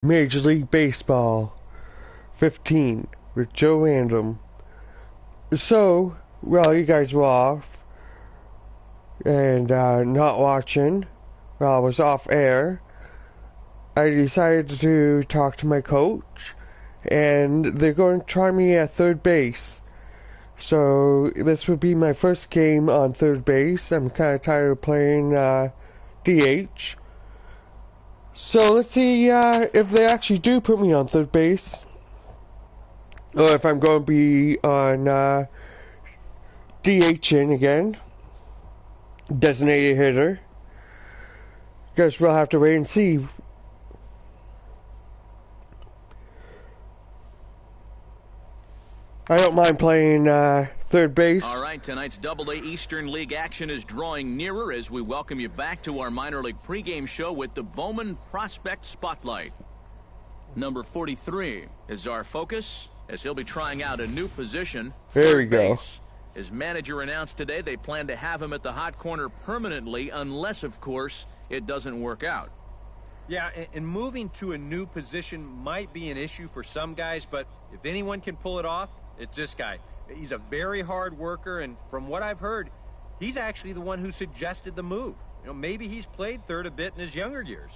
Major League Baseball 15 with Joe Random. So, while you guys were off and not watching, while I was off air, I decided to talk to my coach, and they're going to try me at third base. So this would be my first game on third base. I'm kind of tired of playing DH. So let's see if they actually do put me on third base, or if I'm going to be on DHing again, designated hitter. Guess we'll have to wait and see. I don't mind playing third base. All right, tonight's Double-A Eastern League action is drawing nearer as we welcome you back to our minor league pregame show with the Bowman Prospect Spotlight. Number 43 is our focus, as he'll be trying out a new position. There we go. His manager announced today they plan to have him at the hot corner permanently, unless, of course, it doesn't work out. Yeah, and moving to a new position might be an issue for some guys, but if anyone can pull it off, it's this guy. He's a very hard worker, and from what I've heard, he's actually the one who suggested the move. You know, maybe he's played third a bit in his younger years.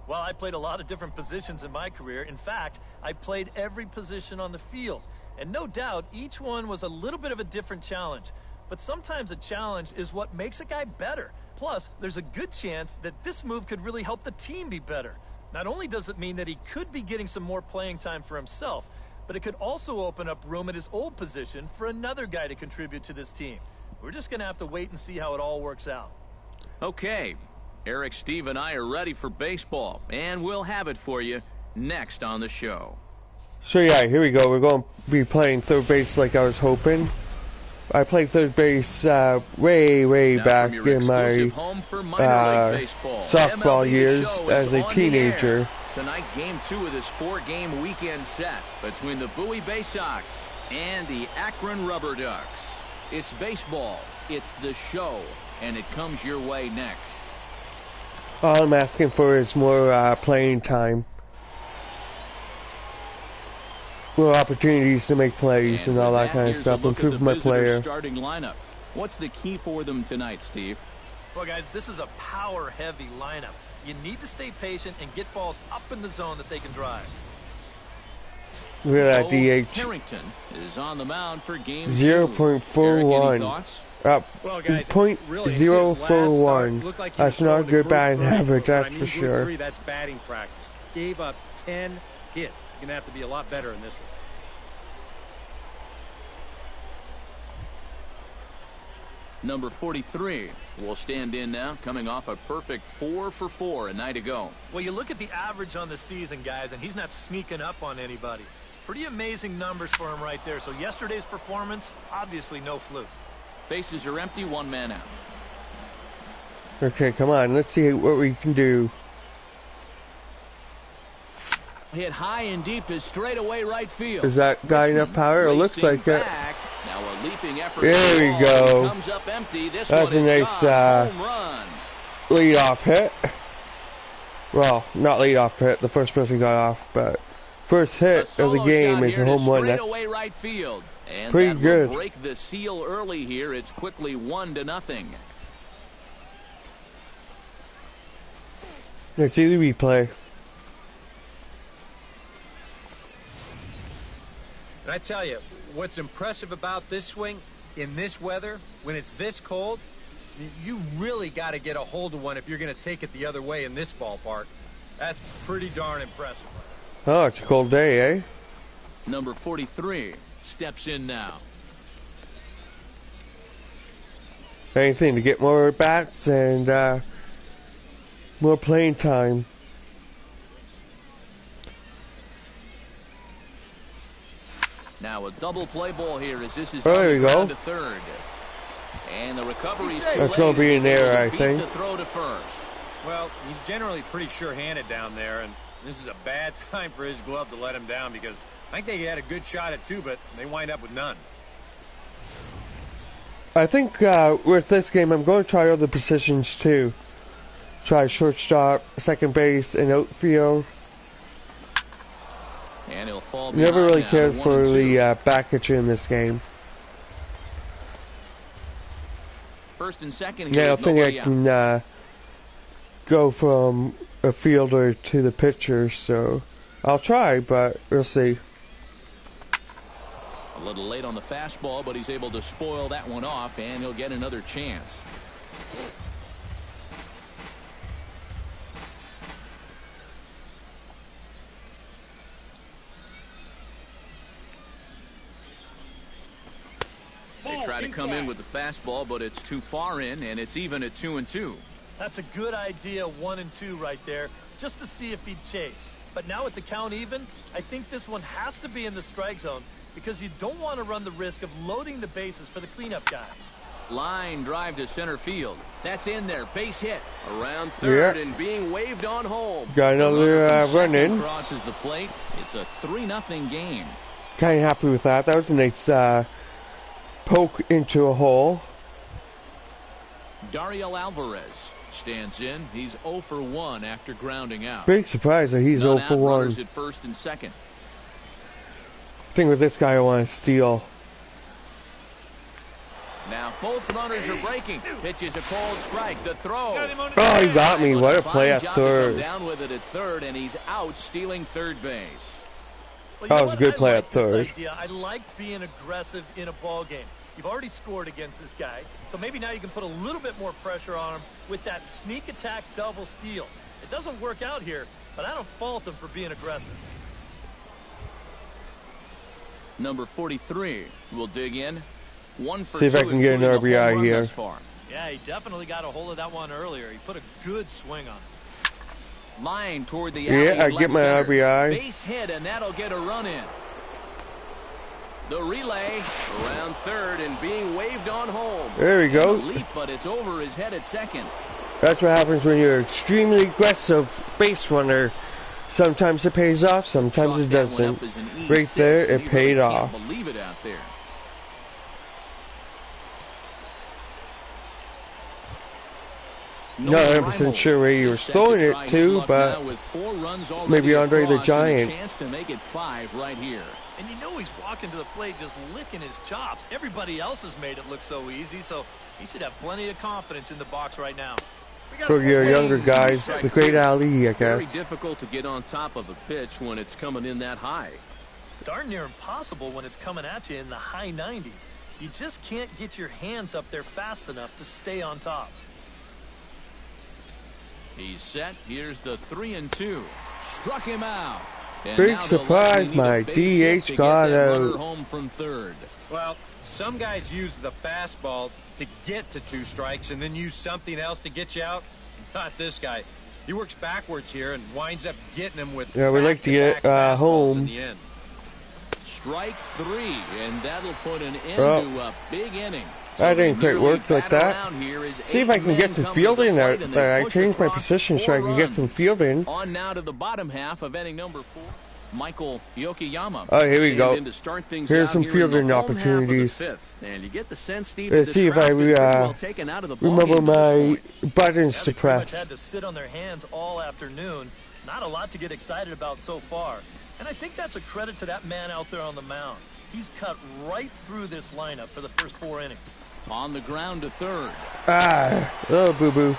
Well, I played a lot of different positions in my career. In fact, I played every position on the field. And no doubt, each one was a little bit of a different challenge. But sometimes a challenge is what makes a guy better. Plus, there's a good chance that this move could really help the team be better. Not only does it mean that he could be getting some more playing time for himself, but it could also open up room at his old position for another guy to contribute to this team. We're just going to have to wait and see how it all works out. Okay, Eric, Steve, and I are ready for baseball, and we'll have it for you next on the show. So yeah, here we go. We're going to be playing third base like I was hoping. I played third base way Now back in my softball years as a teenager. Tonight, game 2 of this 4-game weekend set between the Bowie Bay Sox and the Akron Rubber Ducks. It's baseball, it's the show, and it comes your way next. All I'm asking for is more playing time. More opportunities to make plays and all that kind of stuff. Improve my player. Starting lineup. What's the key for them tonight, Steve? Well, guys, this is a power-heavy lineup. You need to stay patient and get balls up in the zone that they can drive. Look at that DH. Harrington is on the mound for game 0.41. Well, guys, .041. Like that's not a good batting average, that's for sure. Agree, that's batting practice. Gave up 10 hits. You're going to have to be a lot better in this one. Number 43 will stand in now, coming off a perfect 4 for 4 a night ago. Well, you look at the average on the season, guys, and he's not sneaking up on anybody. Pretty amazing numbers for him right there. So yesterday's performance, obviously no fluke. Bases are empty, 1 man out. Okay, come on. Let's see what we can do. Hit high and deep to straightaway right field. Is that guy enough power? It looks like it. Now a leaping effort. There we go. Comes up empty. This That's a nice home run. Lead-off hit. Well, not lead-off hit. The first person got off, but first hit of the game is a home run. That's right field. And pretty good. Will break the seal early here. It's quickly 1-0. Let's see the replay. And I tell you, what's impressive about this swing, in this weather, when it's this cold, you really got to get a hold of one if you're going to take it the other way in this ballpark. That's pretty darn impressive. Oh, it's a cold day, eh? Number 43 steps in now. Anything to get more bats and more playing time. Now a double play ball here as this is there you go. To third. And the recovery's that's going to be an error, I think. The throw to first. Well, he's generally pretty sure-handed down there, and this is a bad time for his glove to let him down because I think they had a good shot at 2, but they wind up with none. I think with this game, I'm going to try other positions too. Try shortstop, second base, and outfield. And he'll fall Never really behind cared now, for 1-2. the backage in this game. First and second here. Yeah, I with think I nobody out. can go from a fielder to the pitcher, so I'll try, but we'll see. A little late on the fastball, but he's able to spoil that one off, and he'll get another chance. They try to come in with the fastball, but it's too far in, and it's even at 2-2. That's a good idea, 1-2 right there, just to see if he'd chase. But now with the count even, I think this one has to be in the strike zone because you don't want to run the risk of loading the bases for the cleanup guy. Line drive to center field. That's in there. Base hit. Around third and being waved on home. Got another run in. Crosses the plate. It's a 3-0 game. Kind of happy with that. That was a nice poke into a hole. Dariel Alvarez stands in. He's 0 for 1 after grounding out. Big surprise that he's 0 for 1. Runners at first and second. Thing with this guy, I want to steal. Now both runners are breaking. Pitches a cold strike. The throw. Oh, he got me. What a play at Fine job to come third. down with it at third, and he's out stealing third base. Well, That you know was a what? good play I at like this third. idea. I like being aggressive in a ball game. You've already scored against this guy, so maybe now you can put a little bit more pressure on him with that sneak attack double steal. It doesn't work out here, but I don't fault him for being aggressive. Number 43 will dig in. 1 for See if 2 I can is get an putting the home RBI run here. thus far. Yeah, he definitely got a hold of that one earlier. He put a good swing on it. Line toward the alley. Yeah, I left get my center. RBI. Base hit, and that'll get a run in. The relay around third and being waved on home. There we go. And a leap, but it's over his head at second. That's what happens when you're extremely aggressive base runner. Sometimes it pays off, sometimes it Chalk that one doesn't. up as an E6, Right there, and it you paid really off. Can't believe it out there. Not 100% sure where he was throwing it to, but maybe Andre the Giant. Chance to make it 5 right here. And you know he's walking to the plate just licking his chops. Everybody else has made it look so easy, so he should have plenty of confidence in the box right now. For your younger guys, the great Ali, I Very guess. difficult to get on top of a pitch when it's coming in that high. Darn near impossible when it's coming at you in the high 90s. You just can't get your hands up there fast enough to stay on top. He's set. Here's the 3-2. Struck him out. And Big now they'll surprise, likely need a my base hit to DH get got that runner out. home from third. Well, some guys use the fastball to get to 2 strikes and then use something else to get you out. Not this guy. He works backwards here and winds up getting him with Yeah, we like to get back-to-back fastballs home. in the end. Strike 3, and that'll put an end Oh. to a big inning. That didn't quite nearly work like bat that. around here as See if I 8 can men get some come to the fielding plate, there. and they I push changed my across position so 4 I can get some runs. fielding. On now to the bottom half of inning number 4. Michael Yokoyama. Oh, here we stands go. in to start things Here's out some here in the fielding home half of the opportunities. 5th. And you get the sense, Steve, Let's that see this if I crowd's been pretty well taken out of the ball remember game to my this point. buttons Yeah, to they pretty much press. had to sit on their hands all afternoon. Not a lot to get excited about so far. And I think that's a credit to that man out there on the mound. He's cut right through this lineup for the first 4 innings. On the ground to third. Oh, boo-boo.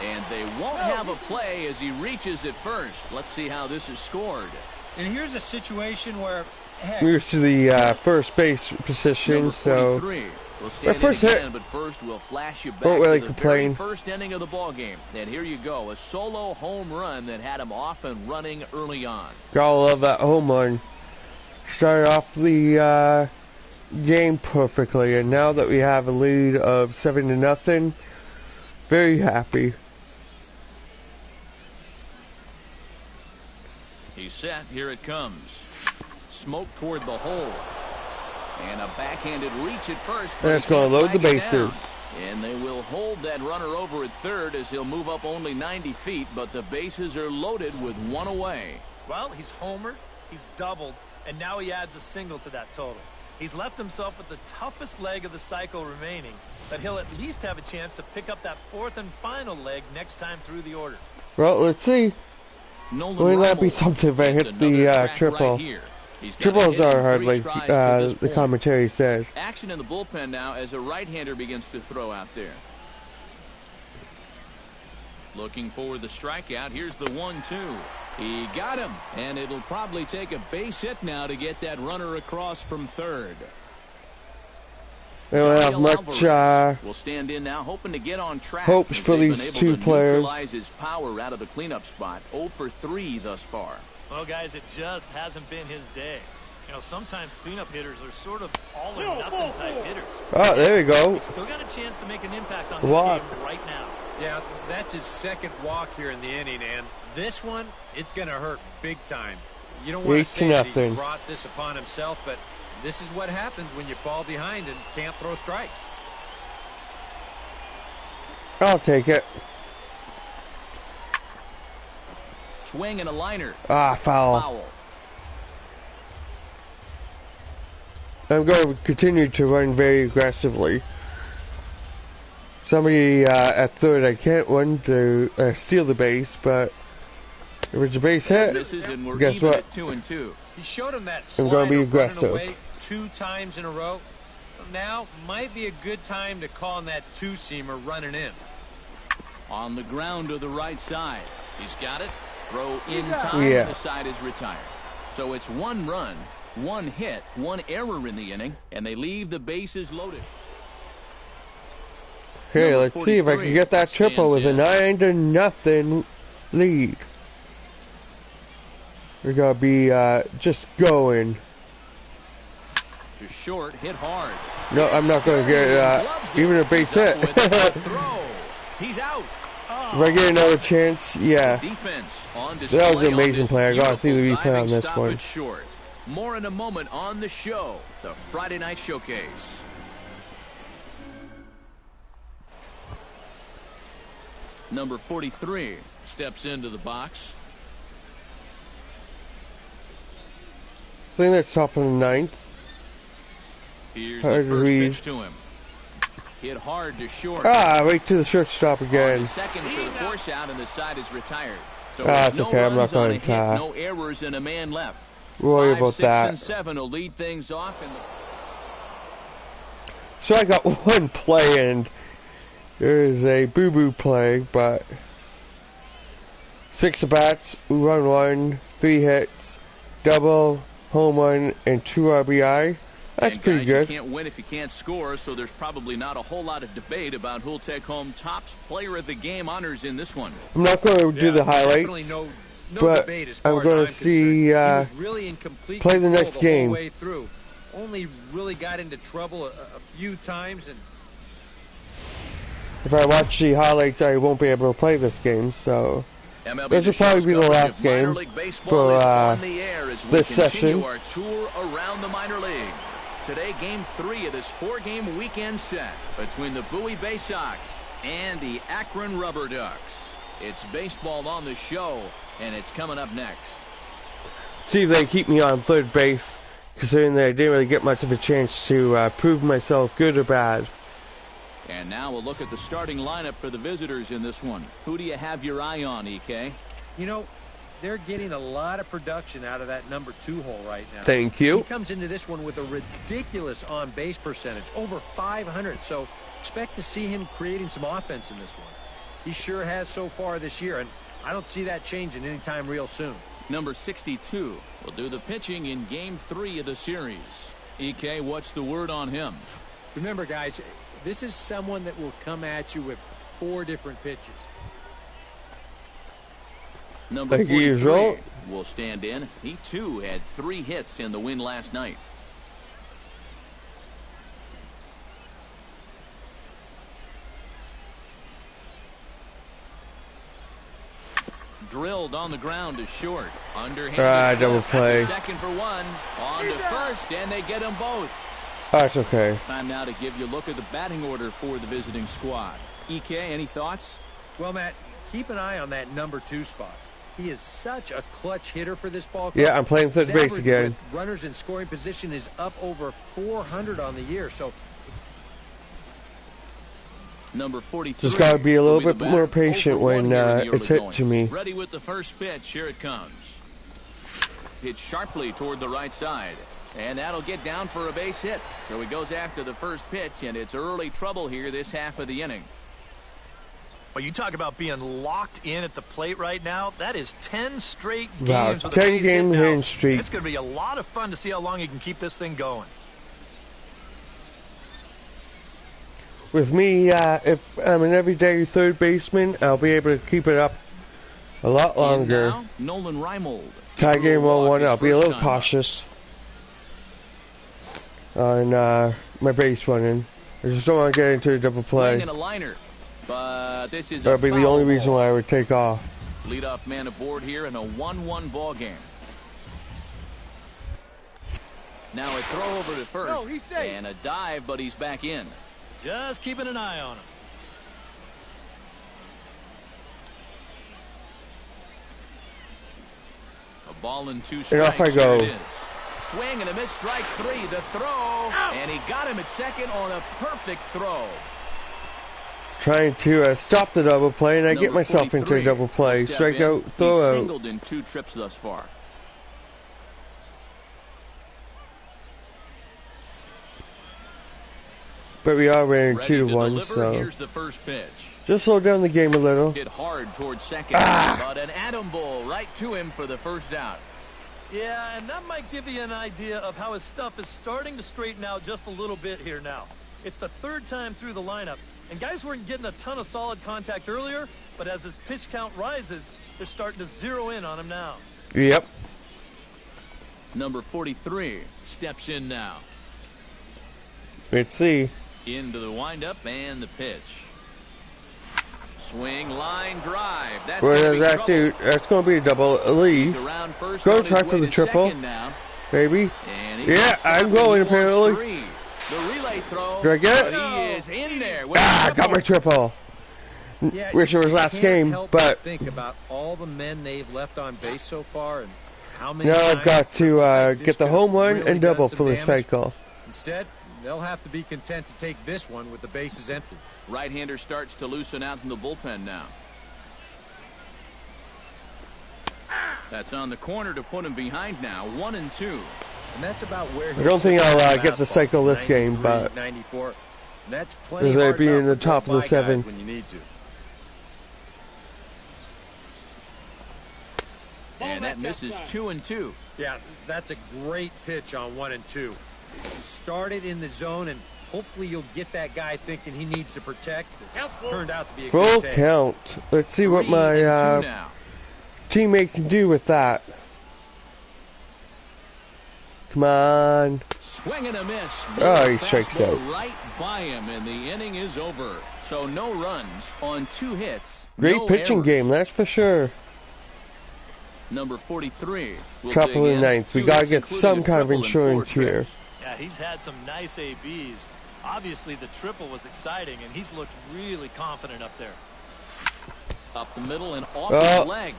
And they won't have a play as he reaches at first. Let's see how this is scored. And here's a situation where, heck, Moves to the first base position, Number so 43 will my stand first in hit. again, but first we'll flash you back Don't really to the complain. very first inning of the ball game. And here you go, a solo home run that had him off and running early on. gotta love that home run. Started off the game perfectly, and now that we have a lead of 7-0, very happy. He's set, here it comes. Smoke toward the hole. And a backhanded reach at first. but And it's he gonna can't load the flag it down. bases. And they will hold that runner over at third as he'll move up only 90 feet, but the bases are loaded with 1 away. Well, he's homered, he's doubled, and now he adds a single to that total. He's left himself with the toughest leg of the cycle remaining, but he'll at least have a chance to pick up that 4th and final leg next time through the order. Well, let's see. Nolan Wouldn't that be Rommel something if I gets hit the another crack triple? right here. He's got a Triples hit are and hard, 3 like tries to this the point. commentary said. Action in the bullpen now as a right-hander begins to throw out there. Looking for the strikeout. Here's the 1-2. He got him, and it'll probably take a base hit now to get that runner across from third. They don't have much will stand in now, hoping to get on track. hopes for They've been these able two to players. neutralize his power out of the cleanup spot. 0 for 3 thus far. Well, guys, it just hasn't been his day. You know, sometimes cleanup hitters are sort of all or nothing type hitters. Oh, there we go. He's still got a chance to make an impact on this Walk. game right now. Yeah, that's his second walk here in the inning, and this one, it's going to hurt big time. You don't want 8 to to say that he nothing. brought this upon himself, but this is what happens when you fall behind and can't throw strikes. I'll take it. Swing and a liner. Ah, foul. I'm going to continue to run very aggressively. Somebody at third, I can't run to steal the base, but if it's a base hit, Misses, and we're guess even what? at 2-2. He showed him that I'm gonna be slider running aggressive. away 2 times in a row. Now might be a good time to call on that 2-seamer running in. On the ground to the right side. He's got it. Throw in time. Yeah. The side is retired. So it's 1 run, 1 hit, 1 error in the inning, and they leave the bases loaded. Okay, Number let's see if I 43 can get that triple with a stands in. 9-0 lead. We're gonna be just going. To short, hit hard. No, I'm not gonna get even a base hit. With a throw. He's out. If I get another chance, yeah. Defense on That was display an on amazing this play. I gotta see the beautiful replay on diving this stop one. at short. More in a moment on the show, the Friday Night Showcase. Number 43 steps into the box. I think that's top of the 9th. Here's Hard the to first read. pitch to him. Hit hard to short. Right to the shortstop On again. the second for the force out, and the side is retired. So That's no okay, I'm runs not on going a to hit, tie. no errors, and a man left. Worry 5, about 6, that. and 7 will lead things off in the. So I got one play, and there's a boo-boo play, but 6 at bats, run 1, 3 hits, double, home run, and 2 RBI. That's And pretty guys, good. You can't win if you can't score, so there's probably not a whole lot of debate about who'll take home Topps Player of the Game honors in this one. I'm not going to do the Definitely highlights. no but debate as far I'm as gonna I'm see, concerned. He was really in complete play the control next the game. whole way through. Only really got into trouble a few times, and If I watch the highlights, I won't be able to play this game, so MLB this will The probably Show's be the coverage last of minor game league baseball for is on the air as we this continue session. our tour around the minor league. Today, Game 3 of this 4-game weekend set between the Bowie Bay Sox and the Akron Rubber Ducks. It's baseball on the show, and it's coming up next. See if they keep me on third base, considering that I didn't really get much of a chance to prove myself good or bad. And now we'll look at the starting lineup for the visitors in this one. Who do you have your eye on, EK? you know, they're getting a lot of production out of that number 2 hole right now. Thank you. He comes into this one with a ridiculous on-base percentage, over 500. So expect to see him creating some offense in this one. He sure has so far this year, and I don't see that changing anytime real soon. Number 62 will do the pitching in Game 3 of the series. EK, what's the word on him? Remember, guys, this is someone that will come at you with 4 different pitches. Number Like usual. 43 will stand in. He, too, had 3 hits in the win last night. Drilled on the ground to short. Underhand. Double play. Second for 1. On to first, and they get them both. That's okay. Time now to give you a look at the batting order for the visiting squad. EK, any thoughts? Well, Matt, keep an eye on that number 2 spot. He is such a clutch hitter for this ball club. Yeah, I'm playing third His base average again. with runners in scoring position is up over 400 on the year. So Number 43. Just gotta be a little will bit the more batter. patient 0 for 1 when here in the it's early hit to me. Ready with the first pitch. Here it comes. pitched sharply toward the right side. And that'll get down for a base hit. So he goes after the first pitch, and it's early trouble here this half of the inning. Well, you talk about being locked in at the plate right now. That is 10 straight games. Wow, with 10 a base game hit now. hitting streak. It's going to be a lot of fun to see how long he can keep this thing going. With me, if I'm an everyday third baseman, I'll be able to keep it up a lot longer. Now, Nolan Reimold. Tie game 1-1, I'll be a little cautious on my base running. I just don't want to get into a double play. A liner, but this is That'll be the only reason why I would take off. Leadoff man aboard here in a 1-1 ball game. Now a throw over to first. No, he's safe. And a dive, but he's back in. Just keeping an eye on him. A ball and 2 strikes. And off I go. Here it is. Swing and a miss, strike 3. The throw, and he got him at second on a perfect throw. Trying to stop the double play, and I get Number myself into a 43 double play. will step Strike in. out, throw He's out. singled in 2 trips thus far. But we are winning Ready to 2-1, deliver. so Here's the first pitch. just slow down the game a little. Hit hard towards second, but an atom ball right to him for the first out. Yeah, and that might give you an idea of how his stuff is starting to straighten out just a little bit here now. It's the 3rd time through the lineup, and guys weren't getting a ton of solid contact earlier, but as his pitch count rises, they're starting to zero in on him now. Yep. Number 43 steps in now. Let's see. Into the windup and the pitch. Swing, line, drive. That's What gonna does be that trouble. do? That's going to be a double leave. He's around first, Go on his try way for the to triple. second now. Maybe. And he Yeah, gets I'm up and going he wants apparently. 3. The relay throw. Do I get it? But he is in there. With Ah, the got my triple. Yeah, Wish it was you last can't game, help but think about all the men they've left on base so far and how many now times I've got to like this get the could home run really and done double some for the damage. cycle. Instead, they'll have to be content to take this one with the bases empty. Right-hander starts to loosen out in the bullpen now. That's on the corner to put him behind now. 1-2. And that's about where I don't think I'll get the cycle this game, 93, but 94. And that's plenty they'd hard be in enough the to top of get the by 7. guys when you need to. And that misses 2-2. Yeah, that's a great pitch on 1 and 2. You start it in the zone, and hopefully you'll get that guy thinking he needs to protect. It turned out to be a full good take. count. Let's see what 3-2 my now. teammate can do with that. Come on. Swing and a miss. Oh, he strikes Fastball out. right by him, and the inning is over. So no runs on 2 hits. Great no pitching errors. game, that's for sure. Number 43. will Top dig of the in. 9th. We 2 gotta hits, get including some a kind of triple and 4 insurance here. trips. Yeah, he's had some nice ABs. Obviously, the triple was exciting, and he's looked really confident up there. Up the middle and off Oh. his leg.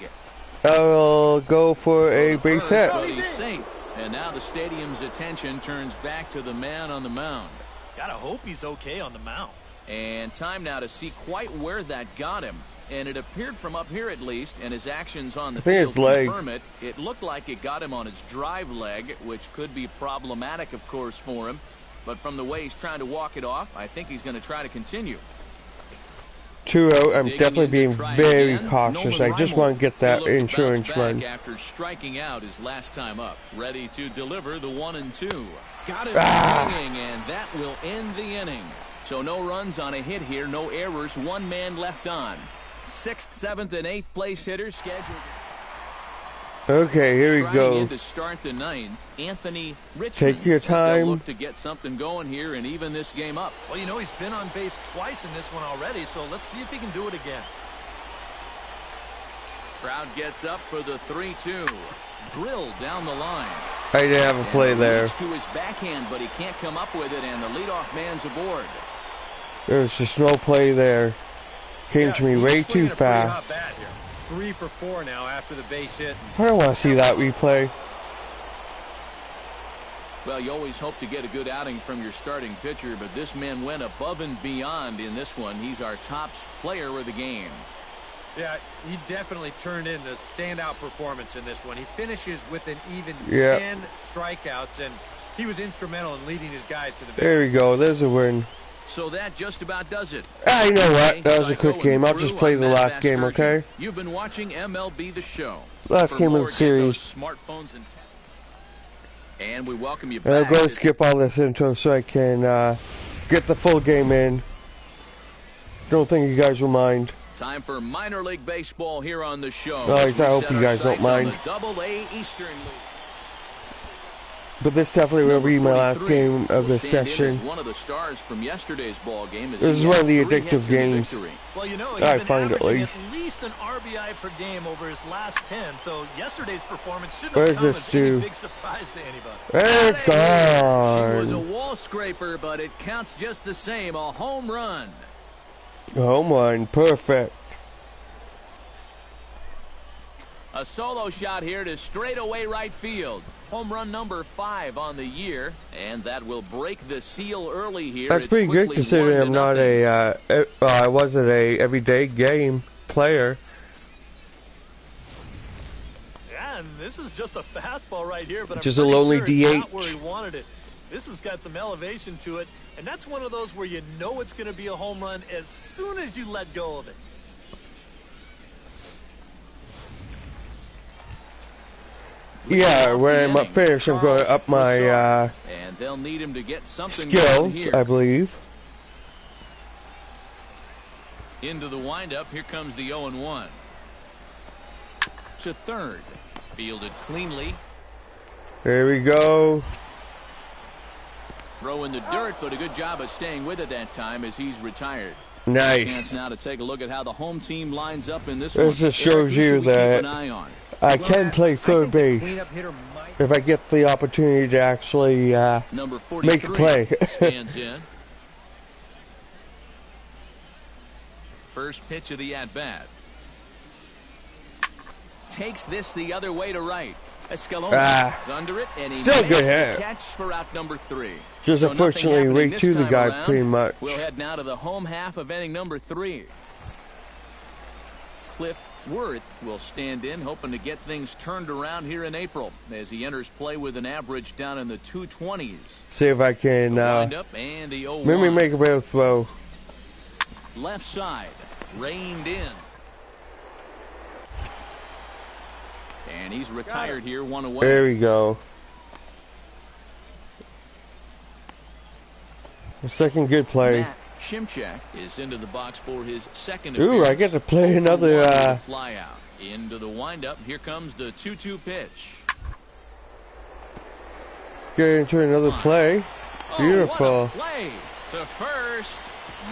I'll go for a base First, hit. but he's safe. And now the stadium's attention turns back to the man on the mound. Gotta hope he's okay on the mound. And time now to see quite where that got him. And it appeared from up here at least, and his actions on the I think field his leg. confirm it. It looked like it got him on his drive leg, which could be problematic, of course, for him. But from the way he's trying to walk it off, I think he's going to try to continue. 2 out. I'm Digging definitely in to being try very again, cautious. Nolan I just Reimold. want to get that He'll look to insurance bounce back run. after striking out his last time up. Ready to deliver the 1-2. Got it swinging, and that will end the inning. So no runs on a hit here, no errors, 1 man left on. 6th, 7th, and 8th place hitters scheduled. Okay, here we Striding go. in to start the 9th, Anthony Richmond. Take your as they'll time. Look to get something going here and even this game up. Well, you know, he's been on base twice in this one already, so let's see if he can do it again. Crowd gets up for the 3-2. Drilled down the line. I didn't have a play And there. leads to his backhand, but he can't come up with it, and the leadoff man's aboard. There's just no play there. Came to me he's way swinging too a pretty hot fast. bat here. 3 for 4 now after the base hit. I don't want to see that replay. Well, you always hope to get a good outing from your starting pitcher, but this man went above and beyond in this one. He's our top player of the game. Yeah, he definitely turned in the standout performance in this one. He finishes with an even 10 strikeouts, and he was instrumental in leading his guys to the victory. There we go. There's a win. So that just about does it. You know what? That was a quick game. I'll just play the last game, okay? You've been watching MLB The Show. Last game of the series. Smartphones and we welcome you And I'll back. go skip all this intro so I can get the full game in. Don't think you guys will mind. Time for minor league baseball here on the show. No, I hope you guys don't mind. Double-A Eastern League. But this definitely will be my last game of this session. One of the stars from yesterday's ball game. This is one of the addictive games. Well, you know, I find at least an RBI per game over his last 10. So yesterday's performance shouldn't have come as any big surprise to anybody. It's gone. She was a wall scraper, but it counts just the same. A home run. Home run, perfect. A solo shot here to straightaway right field. Home run number 5 on the year, and that will break the seal early here. That's pretty good considering I'm not I wasn't a everyday game player. Yeah, and this is just a fastball right here, but just a lonely DH. It's not where he wanted it. This has got some elevation to it, and that's one of those where you know it's going to be a home run as soon as you let go of it. Yeah, when I'm finished, I'm going to up my and they'll need him to get something skills, I believe. Into the windup, here comes the 0-1. To third, fielded cleanly. There we go. Throw in the dirt, but a good job of staying with it that time as he's retired. Nice. Chance now to take a look at how the home team lines up in this one. This just shows you that I can play third base if I get the opportunity to actually make a play. Stands in. First pitch of the at-bat. Takes this the other way to right. Escalona is under it, and he still makes good the hit. catch for out number 3. Just so unfortunately right to the guy around. Pretty much. We'll head now to the home half of inning number 3. Cliff Worth will stand in, hoping to get things turned around here in April as he enters play with an average down in the 220s. See if I can maybe make a better throw. Left side, reined in. And he's retired here, 1 away. There we go. A second good play. Matt Shimchak is into the box for his second Ooh, appearance. I get to play another fly out. Into the windup. Here comes the 2-2 pitch. Get into another play. Beautiful. What a play to first.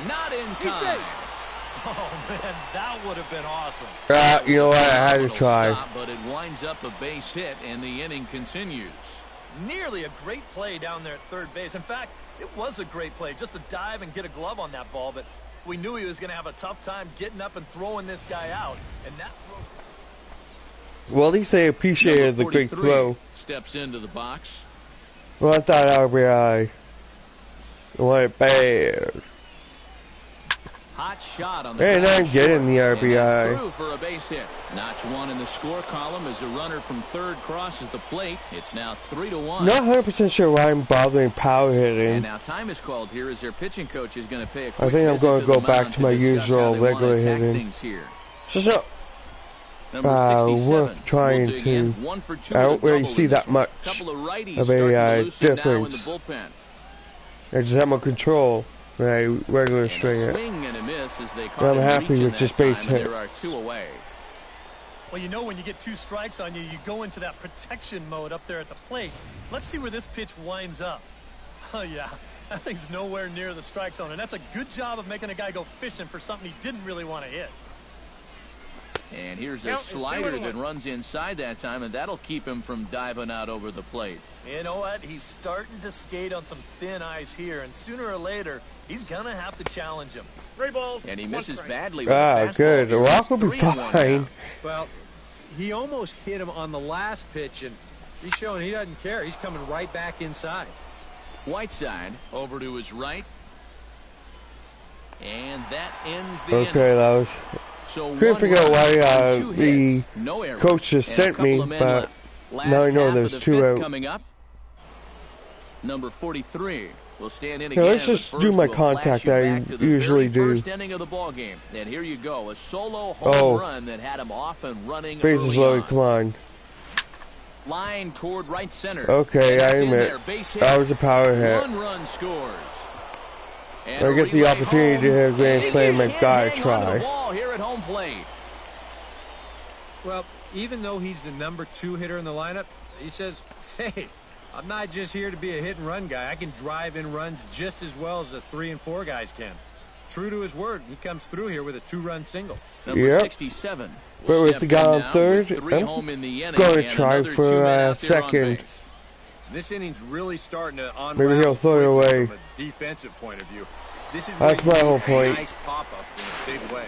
Not in time. Oh, man, that would have been awesome. You know what? I had to try. Stop, but it winds up a base hit, and the inning continues. Nearly a great play down there at third base. In fact, it was a great play just to dive and get a glove on that ball, but we knew he was going to have a tough time getting up and throwing this guy out. And that throw... Well, at least they appreciated the great throw. Steps into the box. Well, I thought RBI. Went bad. Hot shot on the and I'm getting the RBI. Through for a base hit. Notch 1 in the score column as a runner from third crosses the plate. It's now 3-1. Not 100% sure why I'm bothering power hitting. And now time is called here as their pitching coach is going to pay a quick I think I'm going to go back to my usual regular hitting. So worth trying to. I don't really see that much of a difference. I just have more control. A regular string it. I'm happy with just base hit. There are 2 away. Well, you know when you get 2 strikes on you, you go into that protection mode up there at the plate. Let's see where this pitch winds up. Oh, yeah. That thing's nowhere near the strike zone, and that's a good job of making a guy go fishing for something he didn't really want to hit. And here's a slider that runs inside that time, and that'll keep him from diving out over the plate. You know what? He's starting to skate on some thin ice here, and sooner or later, he's going to have to challenge him. 3 balls. And he misses badly. Good. The walk will be fine. Well, he almost hit him on the last pitch, and he's showing he doesn't care. He's coming right back inside. Whiteside over to his right. And that ends the inning. That was So couldn't figure out why two the hits, no errors, coach just and a sent couple me, of men but left. Last now I know half there's of the 2 fifth out. coming up. Number 43 will stand in Here, again. let's just but do first my we'll flash contact you that back I to the usually very do. first inning of the ball game. And here you go, a solo home run that had him off and running Bases early loaded, on. come on. Line toward right center. Okay, And I it's in admit, there. Base hit. that was a power hit. 1 run scores. And I get the relay opportunity to hit a grand home, slam, I and he gotta can't hang on to try. the ball here at home plate. Well, even though he's the number 2 hitter in the lineup, he says, hey, I'm not just here to be a hit and run guy. I can drive in runs just as well as the 3 and 4 guys can. True to his word, he comes through here with a 2-run single. Number 67. But with the guy on third, I'm going to try for a second. This inning's really starting to unravel. Maybe he'll throw it away. From a defensive point of view. This is That's my whole point. Nice pop-up in a big way.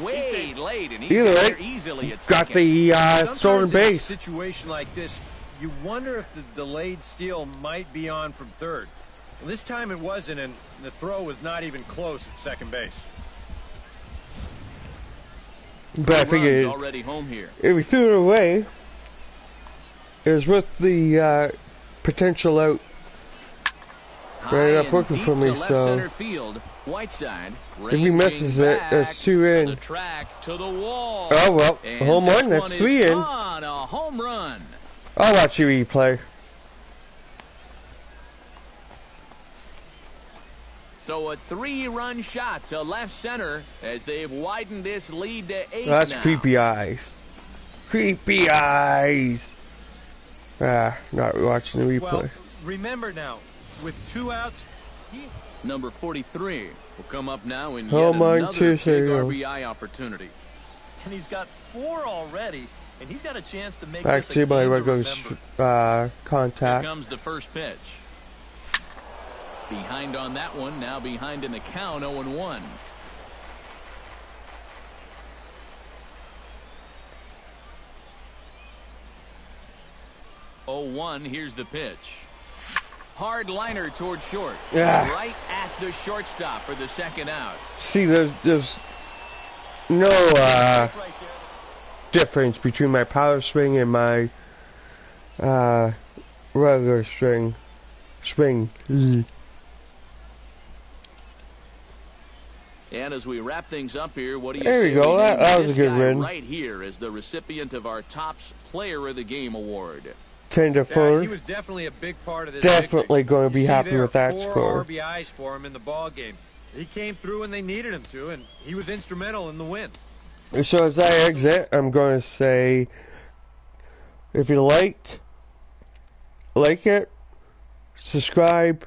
Way late, and he's Either there way, easily at got second. the stolen Sometimes in a base. situation like this, you wonder if the delayed steal might be on from third. Well, this time it wasn't, and the throw was not even close at second base. But I figured Already home here. if we threw it away, it was with the potential out. But it ended up working for me, so Whiteside, if he misses it, that's 2 in. the track to the wall. Oh well, And home this run, that's one is 3 in. gone, a home run. I'll watch you replay. So a 3-run shot to left center as they've widened this lead to 8 That's now. creepy eyes. Creepy eyes. Not watching the replay. Well, remember now, with 2 outs, Number 43 will come up now in yet Home run, another 2 big singles. RBI opportunity. And he's got 4 already, and he's got a chance to make Actually, this my a game to regular remember. Here contact. comes the first pitch. Behind on that one, now behind in the count, 0-1. Here's the pitch. Hard liner toward short. Yeah. Right at the shortstop for the second out. See, there's no Right there. difference between my power swing and my regular swing. And as we wrap things up here, what do you There say you go. we That name was a this good guy win. right here as the recipient of our Topps Player of the Game award? 10 to yeah, 4. he was definitely a big part of this. Definitely victory. going to be You see happy there, with that 4 score. RBIs for him in the ball game. He came through when they needed him to, and he was instrumental in the win. So as I exit, I'm going to say, if you like it, subscribe,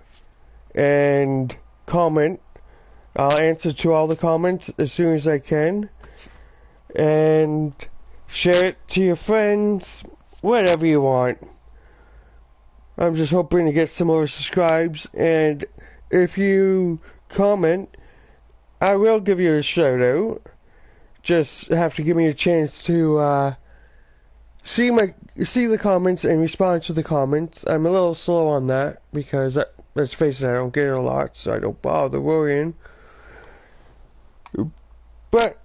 and comment. I'll answer to all the comments as soon as I can. And share it to your friends, whatever you want. I'm just hoping to get some more subscribes, and if you comment, I will give you a shout out. Just have to give me a chance to see the comments and respond to the comments. I'm a little slow on that because let's face it, I don't get it a lot, so I don't bother worrying. But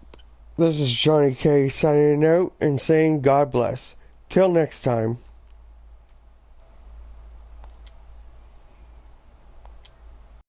this is Johnny K signing out and saying God bless. Till next time.